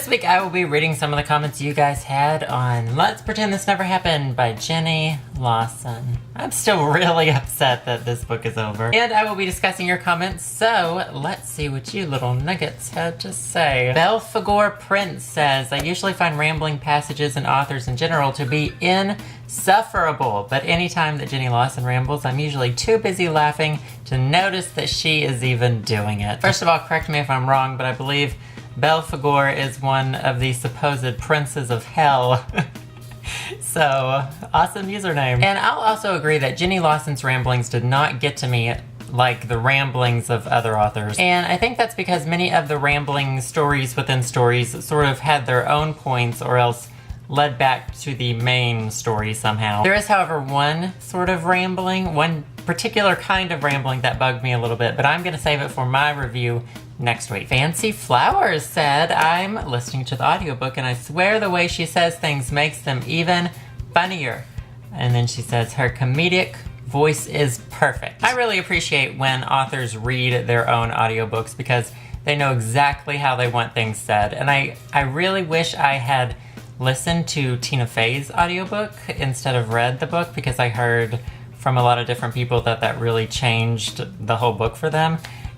week I will be reading some of the comments you guys had on Let's Pretend This Never Happened by Jenny Lawson. I'm still really upset that this book is over. And I will be discussing your comments, so let's see what you little nuggets had to say. Belphegor Prince says, I usually find rambling passages and authors in general to be insufferable, but anytime that Jenny Lawson rambles, I'm usually too busy laughing to notice that she is even doing it. First of all, correct me if I'm wrong, but I believe Belphegor is one of the supposed princes of hell. So, awesome username. And I'll also agree that Jenny Lawson's ramblings did not get to me like the ramblings of other authors. And I think that's because many of the rambling stories within stories sort of had their own points or else led back to the main story somehow. There is, however, one sort of rambling, one particular kind of rambling that bugged me a little bit, but I'm gonna save it for my review next week. Fancy Flowers said, I'm listening to the audiobook and I swear the way she says things makes them even funnier. And then she says her comedic voice is perfect. I really appreciate when authors read their own audiobooks because they know exactly how they want things said. And I really wish I had listened to Tina Fey's audiobook instead of read the book because I heard from a lot of different people that that really changed the whole book for them.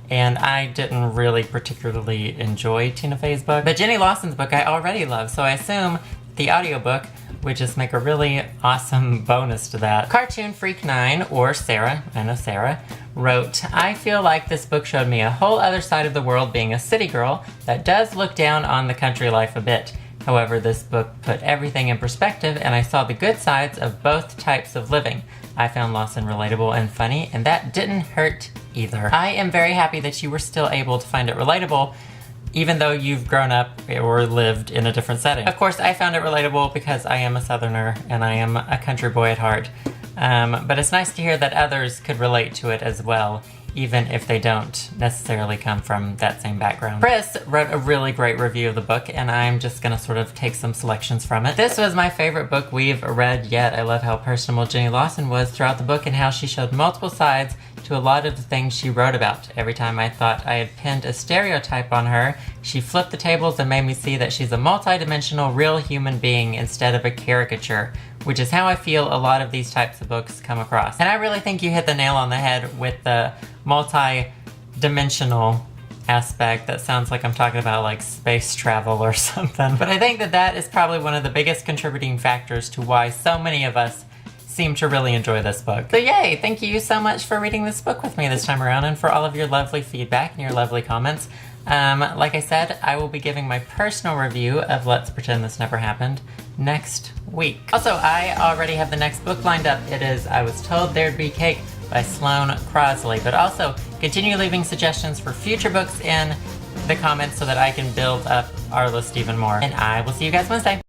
And I didn't really particularly enjoy Tina Fey's book. But Jenny Lawson's book I already love, so I assume the audiobook would just make a really awesome bonus to that. Cartoon Freak 9, or Sarah, I know Sarah, wrote, I feel like this book showed me a whole other side of the world being a city girl that does look down on the country life a bit. However, this book put everything in perspective and I saw the good sides of both types of living. I found Lawson relatable and funny, and that didn't hurt either. I am very happy that you were still able to find it relatable, even though you've grown up or lived in a different setting. Of course, I found it relatable because I am a Southerner and I am a country boy at heart. But it's nice to hear that others could relate to it as well, even if they don't necessarily come from that same background. Chris wrote a really great review of the book, and I'm just gonna sort of take some selections from it. This was my favorite book we've read yet. I love how personable Jenny Lawson was throughout the book and how she showed multiple sides to a lot of the things she wrote about. Every time I thought I had pinned a stereotype on her, she flipped the tables and made me see that she's a multi-dimensional, real human being instead of a caricature, which is how I feel a lot of these types of books come across. And I really think you hit the nail on the head with the multi-dimensional aspect. That sounds like I'm talking about like space travel or something. But I think that that is probably one of the biggest contributing factors to why so many of us seem to really enjoy this book. So yay, thank you so much for reading this book with me this time around and for all of your lovely feedback and your lovely comments. Like I said, I will be giving my personal review of Let's Pretend This Never Happened next week. Also, I already have the next book lined up. It is I Was Told There'd Be Cake by Sloane Crosley. But also, continue leaving suggestions for future books in the comments so that I can build up our list even more. And I will see you guys Wednesday.